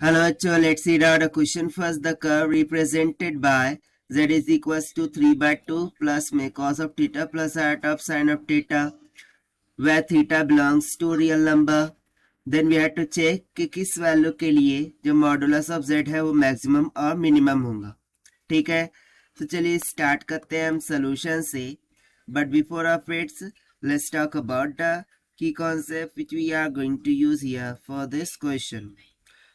Hello, so let's see out a question first. The curve represented by z is equals to 3 by 2 plus में cos of theta plus iota of sin of theta, where theta belongs to real number. Then we have to check कि किस value के लिए जो modulus of z है वो maximum और minimum होगा. ठीक है, तो चलिए स्टार्ट करते हैं हम सोल्यूशन से. But before of it's let's talk about the key concept which we are going to use here for this question.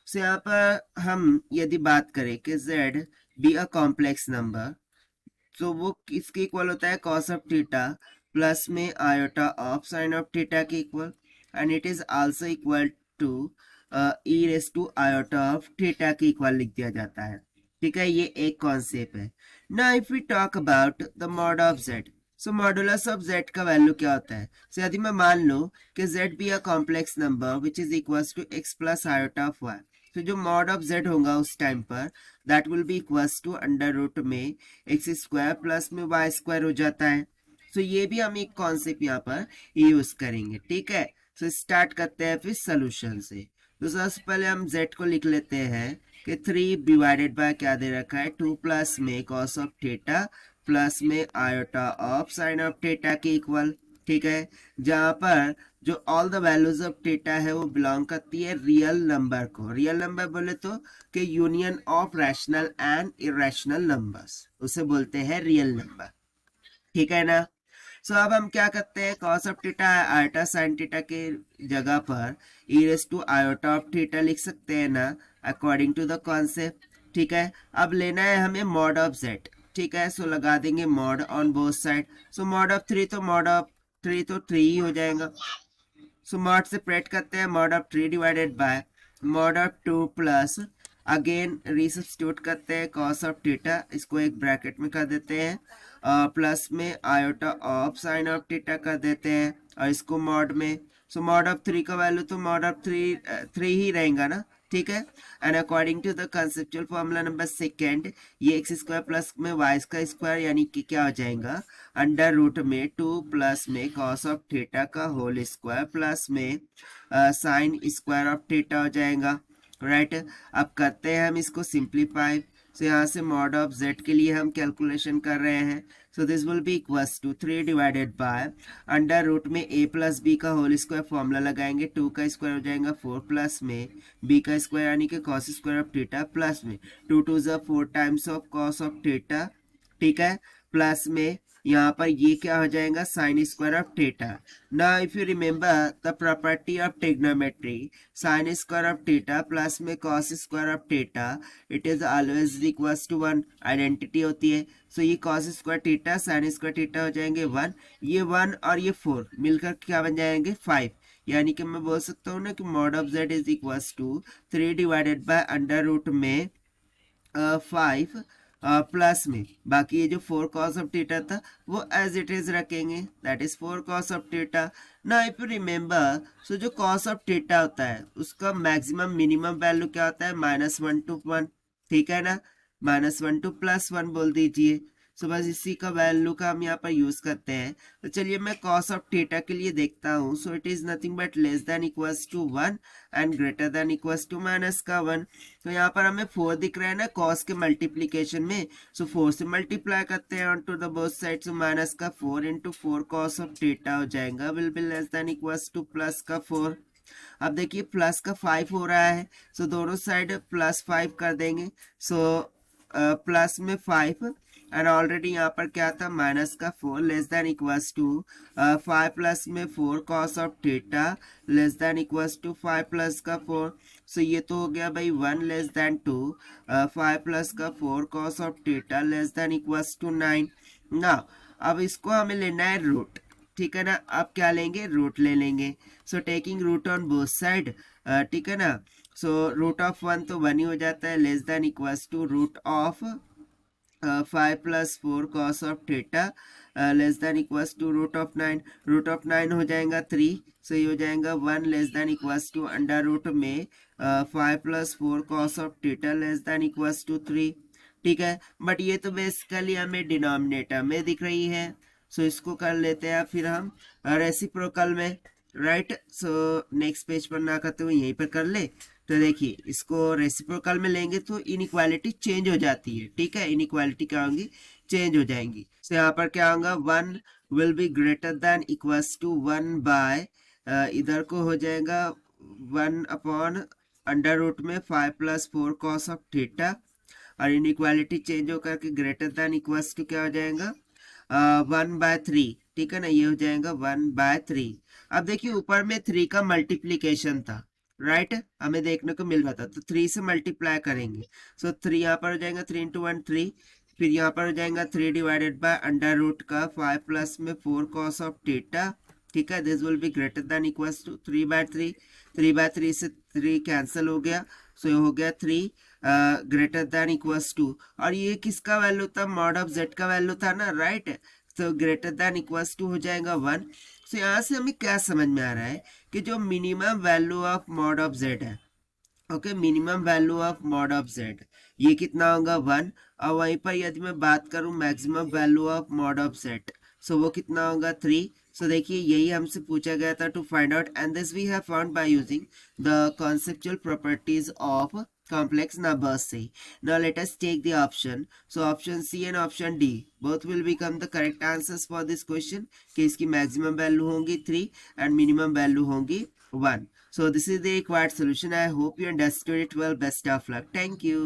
So यहाँ पर हम यदि बात करें कि z be a complex number, तो वो किसके इक्वल होता है? कॉस ऑफ थीटा प्लस में iota of sine of theta के equal, and it is also equal to e raise to iota of theta के इक्वल लिख दिया जाता है. ठीक है, ये एक कॉन्सेप्ट है. Now if we talk about the mod of z, so modulus of z का वैल्यू क्या होता है? सो यदि मैं मान लो कि z be a complex number which is equal to x plus iota of y, तो जो मॉड ऑफ z होगा उस टाइम पर that will be equals to under root में एक्स स्क्वायर प्लस में वाई स्क्वायर हो जाता है. तो ये भी हम एक कॉन्सेप्ट यहाँ पर यूज करेंगे. ठीक है, तो स्टार्ट करते हैं फिर सोल्यूशन से. तो सबसे पहले हम z को लिख लेते हैं कि 3 डिवाइडेड बाय क्या दे रखा है? 2 प्लस में कॉस ऑफ थीटा प्लस में iota of sine of theta के इक्वल. ठीक है, जहां पर जो all the values of theta है वो बिलोंग करती है रियल नंबर को. रियल नंबर बोले तो कि union of rational and irrational numbers, उसे बोलते हैं रियल नंबर. ठीक है ना. सो अब हम क्या करते हैं? Cos of theta iota sine theta के जगह पर e raise to iota of theta लिख सकते हैं ना, अकॉर्डिंग टू द कॉन्सेप्ट. ठीक है, अब लेना है हमें मॉड ऑफ जेड. ठीक है, सो लगा देंगे mod on both side. So mod of 3 तो मॉड ऑफ 3 तो 3 ही हो जाएगा. सो मॉड से सेपरेट करते हैं mod of 3 divided bye mod of 2 plus again resubstitute करते हैं कॉस ऑफ थीटा, इसको एक ब्रैकेट में कर देते हैं, प्लस में iota of sine of theta कर देते हैं और इसको मॉड में. सो मॉड ऑफ 3 का वैल्यू तो मॉड ऑफ 3 ही रहेगा ना. ठीक है, and according to the conceptual formula number second, ये एक्स स्क्वायर प्लस में वाई का स्क्वायर यानी कि क्या हो जाएगा? अंडर रूट में 2 प्लस में कॉस ऑफ थीटा का होल स्क्वायर प्लस में साइन स्क्वायर ऑफ थीटा हो जाएगा. राइट, अब करते हैं हम इसको सिंप्लीफाई. सो यहाँ से मॉड ऑफ z के लिए हम कैलकुलेशन कर रहे हैं. So this will be equals to 3 divided by under root में a प्लस बी का होल स्क्वायर फॉर्मूला लगाएंगे, 2 का स्क्वायर हो जाएगा 4 प्लस में b का स्क्वायर यानी कि cos square of theta plus में 2 2 4 times of cos of theta. ठीक है, प्लस में यहाँ पर ये क्या हो जाएगा? Sine square of theta. Now if you remember the property of trigonometry, sine square of theta plus में cos square of theta, it is always equals to 1. Identity होती है. सो ये cos square theta sine square theta हो जाएंगे 1, ये 1 और ये 4 मिलकर क्या बन जाएंगे? 5. यानी कि मैं बोल सकता हूँ ना कि mod of z is equals to 3 divided by under root में 5 प्लस में बाकी ये जो 4 कॉस ऑफ थीटा था वो एज इट इज रखेंगे, that is 4 cos of theta. ना इफ यू रिमेम्बर, सो जो कॉस ऑफ थीटा होता है उसका मैक्सिमम मिनिमम वैल्यू क्या होता है? -1 to 1. ठीक है ना, -1 to +1 बोल दीजिए. सो बस इसी का वैल्यू का हम यहाँ पर यूज करते हैं. तो चलिए मैं कॉस ऑफ थीटा के लिए देखता हूँ. So it is nothing but less than equals to 1 and greater than equals to -1. तो यहाँ पर हमें 4 दिख रहा है ना कॉस के मल्टीप्लीकेशन में. सो 4 से मल्टीप्लाई करते हैं on to the both side. So minus का 4 इंटू 4 कॉस ऑफ थीटा हो जाएगा will be less than equals to plus का 4. अब देखिए प्लस का 5 हो रहा है. सो दोनों साइड +5 कर देंगे. सो प्लस में 5 एंड ऑलरेडी यहाँ पर क्या था? माइनस का 4 less than equals to 5 plus में 4 cos of theta less than equals to 5 plus का 4. सो ये तो हो गया भाई 1 लेस देन 2, 5 प्लस का 4 cos of theta less than equals to 9. ना अब इसको हमें लेना है रूट. ठीक है ना, अब क्या लेंगे? रूट ले लेंगे. So taking root on both side. ठीक है ना, सो रूट ऑफ 1 तो 1 ही हो जाता है less than equals to root of 5 plus 4 cos of theta less than equals to root of 9. Root of 9 हो जाएगा 3. सो ये हो जाएगा 1 less than equals to under root में 5 plus 4 cos of theta less than equals to 3. ठीक है, but ये तो बेसिकली हमें डिनोमिनेटर में दिख रही है. सो इसको कर लेते हैं फिर हम रेसिप्रोकल में. राइट, सो नेक्स्ट पेज पर ना करते हुए यहीं पर कर ले. तो देखिए इसको रेसिप्रोकल में लेंगे तो इनइक्वालिटी चेंज हो जाती है, ठीक है, इनइक्वालिटी क्या होंगी, चेंज हो जाएंगी। तो यहाँ पर क्या होगा, 1 will be greater than equals to 1 by, इधर को हो जाएगा 1 अपॉन अंडर रूट में 5 + 4 cos ऑफ थीटा, और इनइक्वालिटी चेंज होकर के ग्रेटर देन इक्वल्स टू क्या हो जाएगा, 1/3, ठीक है ना, ये हो जाएगा 1/3। अब देखिए ऊपर में 3 का मल्टीप्लीकेशन था, राइट, हमें देखने को मिल रहा था, तो 3 से मल्टीप्लाई करेंगे। सो 3 यहाँ पर हो जाएगा 3 × 1 3, फिर यहाँ पर हो जाएगा 3 डिवाइडेड बाय अंडर रूट का 5 प्लस में 4 cos ऑफ थीटा, ठीक है, this will be greater than equals to 3/3, 3/3 से 3 कैंसिल हो गया, सो ये हो गया 3 ग्रेटर देन इक्वल्स टू, और ये किसका वैल्यू था, मॉड ऑफ z का वैल्यू था ना, राइट, तो ग्रेटर देन इक्वल्स टू हो जाएगा 1। सो यहाँ से हमें क्या समझ में आ रहा है कि जो minimum value of mod of z है, okay, minimum value of mod of z, ये कितना होगा 1, और वहीं पर यदि मैं बात करूं maximum value of mod of z, सो वो कितना होगा 3। सो देखिए यही हमसे पूछा गया था to find out, and this we have found by using the conceptual properties of complex numbers say. Now let us take the option. So option C and option D both will become the correct answers for this question, कि इसकी maximum value होंगी 3 and minimum value होंगी 1. So this is the required solution. I hope you understood it well. Best of luck. Thank you.